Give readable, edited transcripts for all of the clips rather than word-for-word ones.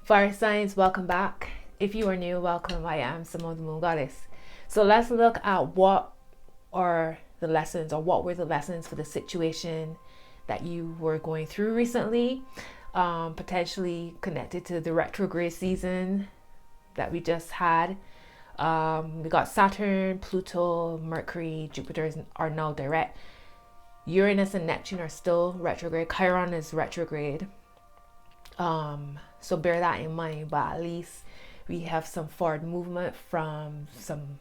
Fire signs, welcome back. If you are new, welcome. I am Simone the Moon Goddess. So let's look at what are the lessons, or what were the lessons for the situation that you were going through recently, potentially connected to the retrograde season that we just had. We got Saturn, Pluto, Mercury, Jupiter are now direct. Uranus and Neptune are still retrograde. Chiron is retrograde. So bear that in mind, but at least we have some forward movement from some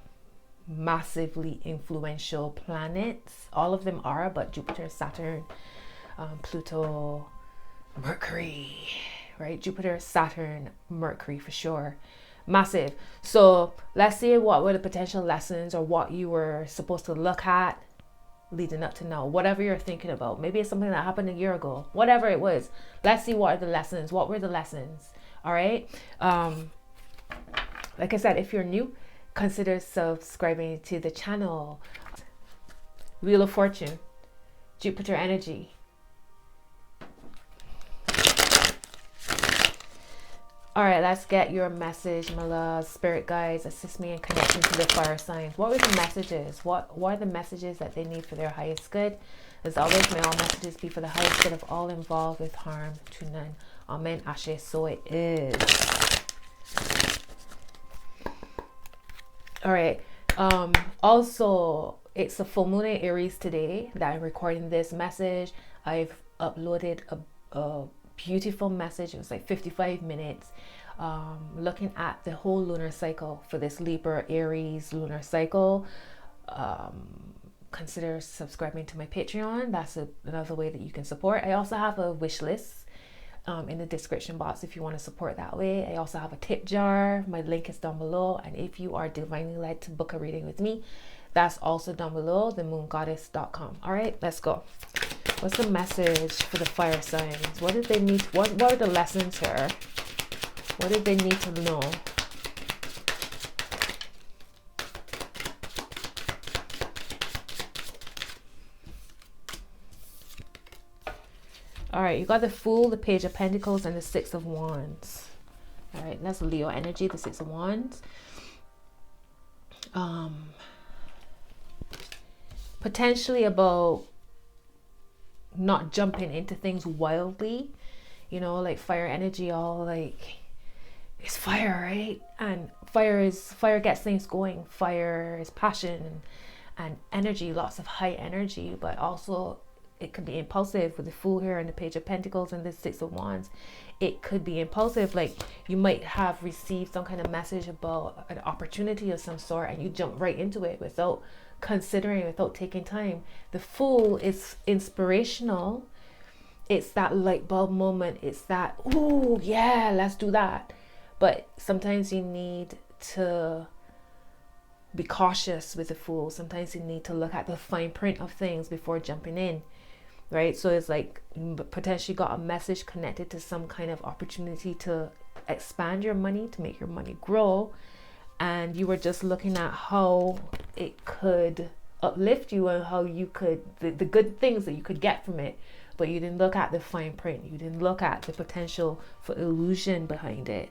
massively influential planets. All of them are, but Jupiter, Saturn, Pluto, Mercury, right? Jupiter, Saturn, Mercury for sure. Massive. So let's see what were the potential lessons, or what you were supposed to look at leading up to now. Whatever you're thinking about. Maybe it's something that happened a year ago. Whatever it was. Let's see what are the lessons. What were the lessons? All right. Like I said, if you're new, consider subscribing to the channel. Wheel of Fortune, Jupiter energy. All right, let's get your message, my love. Spirit guides, assist me in connecting to the fire signs. What were the messages? What are the messages that they need for their highest good? As always, may all messages be for the highest good of all involved, with harm to none. Amen. Ashe. So it is. All right. Also, it's a full moon in Aries today that I'm recording this message. I've uploaded a beautiful message. It was like 55 minutes, looking at the whole lunar cycle for this Libra Aries lunar cycle. Consider subscribing to my Patreon. That's another way that you can support. I also have a wish list in the description box if you want to support that way. I also have a tip jar. My link is down below, and if you are divinely led to book a reading with me, that's also down below, themoongoddess.com. All right, let's go. What's the message for the fire signs? What did they need? What are the lessons here? What did they need to know? All right, you got the Fool, the Page of Pentacles, and the Six of Wands. All right, that's Leo energy, the Six of Wands. Potentially about not jumping into things wildly, you know, like fire energy, all like, it's fire, right? And fire gets things going. Fire is passion and energy, lots of high energy, but also it could be impulsive with the Fool here and the Page of Pentacles and the Six of Wands. It could be impulsive, like you might have received some kind of message about an opportunity of some sort, and you jump right into it without considering, without taking time. The Fool is inspirational. It's that light bulb moment. It's that, ooh, yeah, let's do that. But sometimes you need to be cautious with the Fool. Sometimes you need to look at the fine print of things before jumping in, right? So it's like potentially got a message connected to some kind of opportunity to expand your money, to make your money grow, and you were just looking at how it could uplift you and how you could, the good things that you could get from it, but you didn't look at the fine print. You didn't look at the potential for illusion behind it.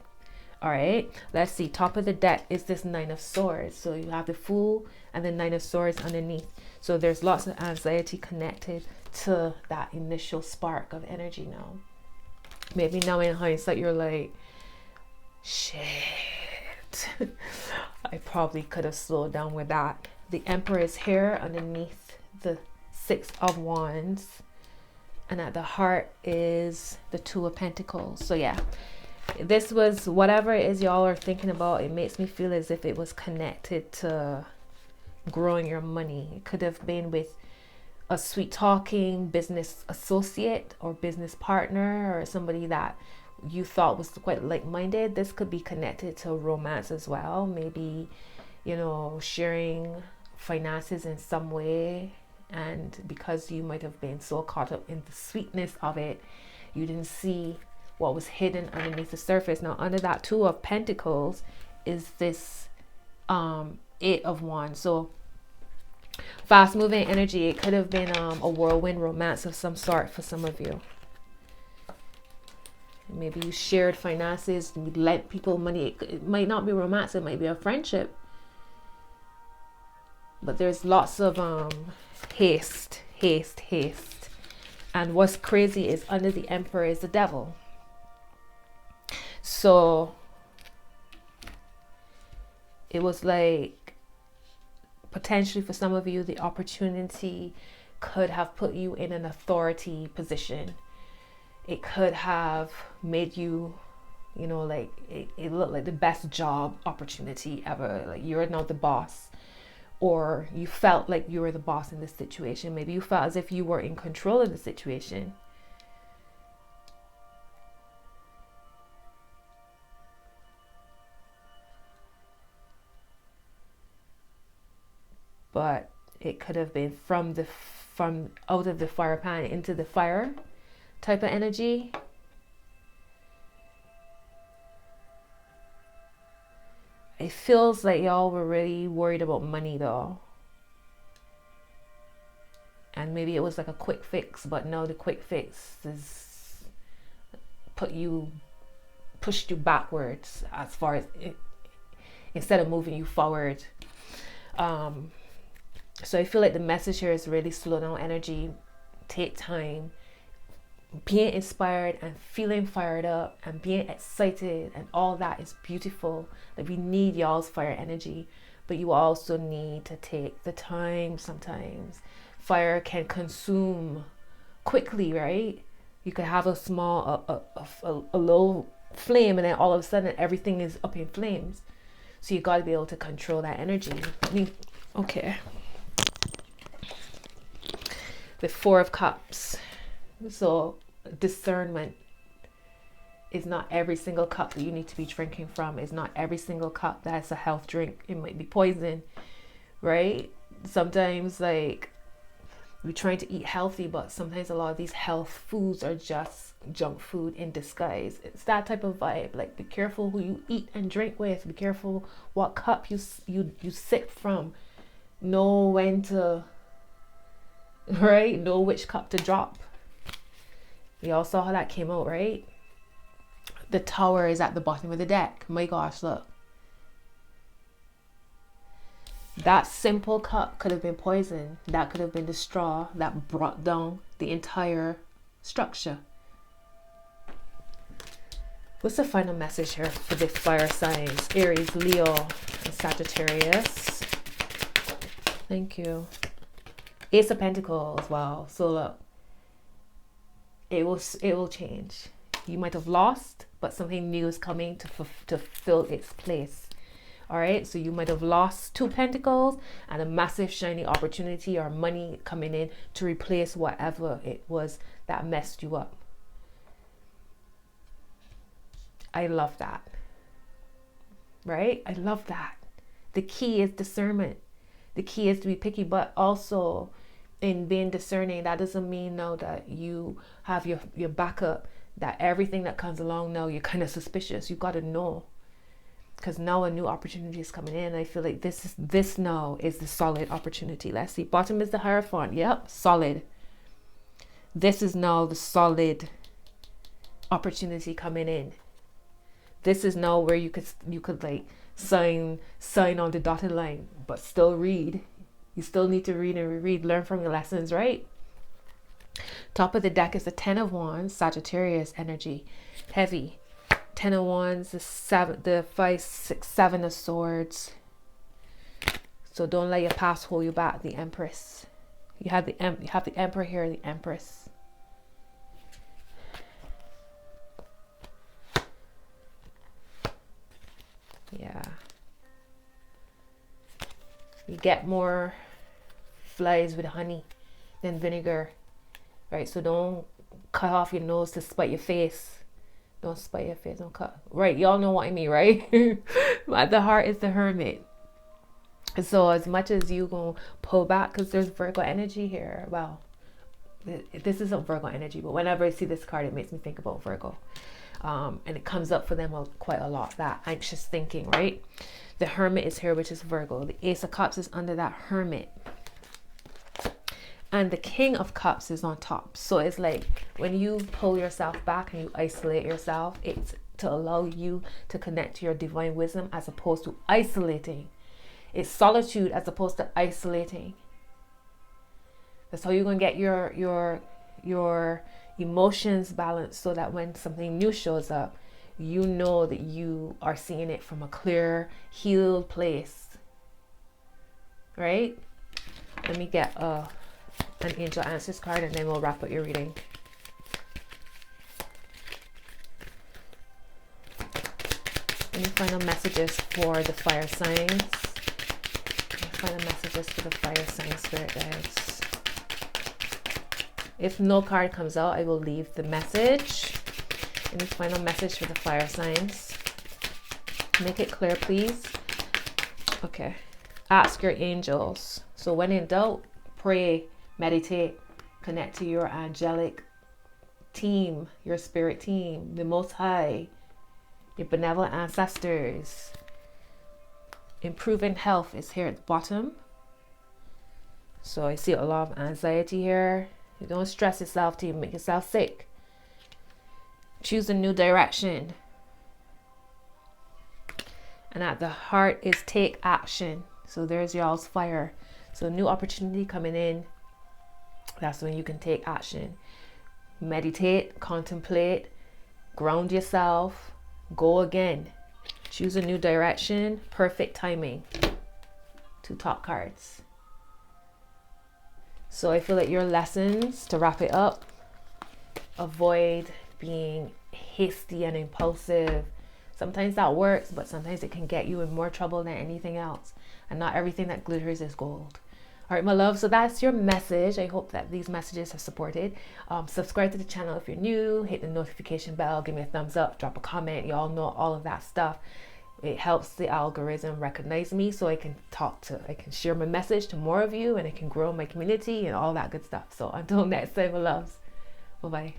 All right, let's see. Top of the deck is this Nine of Swords. So you have the Fool and the Nine of Swords underneath. So there's lots of anxiety connected to that initial spark of energy now. Maybe now in hindsight, you're like, shit. I probably could have slowed down with that. The Emperor is here underneath the Six of Wands, and at the heart is the Two of Pentacles. So yeah, this was whatever it is y'all are thinking about. It makes me feel as if it was connected to growing your money. It could have been with a sweet talking business associate or business partner, or somebody that you thought was quite like-minded. This could be connected to romance as well. Maybe, you know, sharing finances in some way, and because you might have been so caught up in the sweetness of it, you didn't see what was hidden underneath the surface. Now under that Two of Pentacles is this Eight of Wands. So fast moving energy. It could have been a whirlwind romance of some sort for some of you. Maybe you shared finances, you lent people money. It might not be romance, it might be a friendship. But there's lots of haste. And what's crazy is under the Emperor is the devil. So it was like, potentially for some of you, the opportunity could have put you in an authority position. It could have made you, you know, like it looked like the best job opportunity ever. Like you're now the boss, or you felt like you were the boss in this situation. Maybe you felt as if you were in control of the situation. But it could have been from out of the fire pan into the fire type of energy. It feels like y'all were really worried about money though. And maybe it was like a quick fix, but no, the quick fix is pushed you backwards as far as it, instead of moving you forward. So I feel like the message here is really slow down energy, take time, being inspired and feeling fired up and being excited, and all that is beautiful. Like we need y'all's fire energy, but you also need to take the time. Sometimes fire can consume quickly, right? You could have a small a low flame, and then all of a sudden everything is up in flames. So you got to be able to control that energy. I mean, okay. The Four of Cups. So discernment is not every single cup that you need to be drinking from. It's not every single cup that's a health drink. It might be poison, right? Sometimes like we're trying to eat healthy, but sometimes a lot of these health foods are just junk food in disguise. It's that type of vibe. Like be careful who you eat and drink with. Be careful what cup you sip from. Know when to, right? Know which cup to drop. We all saw how that came out, right? The Tower is at the bottom of the deck. My gosh, look. That simple cup could have been poison. That could have been the straw that brought down the entire structure. What's the final message here for the fire signs? Aries, Leo, and Sagittarius. Thank you. Ace of Pentacles. Wow. So look, it will change. You might have lost, but something new is coming to fill its place. All right, so you might have lost 2 pentacles and a massive shiny opportunity or money coming in to replace whatever it was that messed you up. I love that. Right? I love that. The key is discernment. The key is to be picky, but also in being discerning, that doesn't mean now that you have your backup, that everything that comes along now you're kind of suspicious. You got to know, because now a new opportunity is coming in. I feel like this now is the solid opportunity. Let's see. Bottom is the Hierophant. Yep, solid. This is now the solid opportunity coming in. This is now where you could like sign on the dotted line, but still read. You still need to read and reread, learn from your lessons, right? Top of the deck is the Ten of Wands, Sagittarius energy, heavy. 10 of Wands, the 5, 6, 7 of Swords. So don't let your past hold you back. The Empress. You have the Emperor here, the Empress. Yeah. You get more flies with honey than vinegar, right? So don't cut off your nose to spite your face. Don't spite your face, don't cut. Right, y'all know what I mean, right? At the heart is the Hermit. So as much as you gonna pull back, because there's Virgo energy here. Well, this isn't Virgo energy, but whenever I see this card, it makes me think about Virgo. And it comes up for them quite a lot, that anxious thinking, right? The Hermit is here, which is Virgo. The Ace of Cups is under that Hermit. And the King of Cups is on top. So it's like when you pull yourself back and you isolate yourself, it's to allow you to connect to your divine wisdom as opposed to isolating. It's solitude as opposed to isolating. That's how you're going to get your emotions balanced, so that when something new shows up, you know that you are seeing it from a clear, healed place. Right? Let me get an Angel Answers card and then we'll wrap up your reading. Any final messages for the fire signs? Any final messages for the fire sign spirit guides? If no card comes out, I will leave the message. Any final message for the fire signs? Make it clear, please. Okay. Ask your angels. So when in doubt, pray, meditate, connect to your angelic team, your spirit team, the Most High, your benevolent ancestors. Improving health is here at the bottom. So I see a lot of anxiety here. You don't stress yourself till you make yourself sick. Choose a new direction. And at the heart is take action. So there's y'all's fire. So new opportunity coming in. That's when you can take action. Meditate, contemplate, ground yourself, go again. Choose a new direction. Perfect timing. 2 top cards. So I feel like your lessons, to wrap it up, avoid being hasty and impulsive. Sometimes that works, but sometimes it can get you in more trouble than anything else. And not everything that glitters is gold. All right, my love. So that's your message. I hope that these messages have supported. Subscribe to the channel if you're new. Hit the notification bell. Give me a thumbs up. Drop a comment. Y'all know all of that stuff. It helps the algorithm recognize me, so I can I can share my message to more of you, and I can grow my community and all that good stuff. So until next time, my loves. Bye-bye.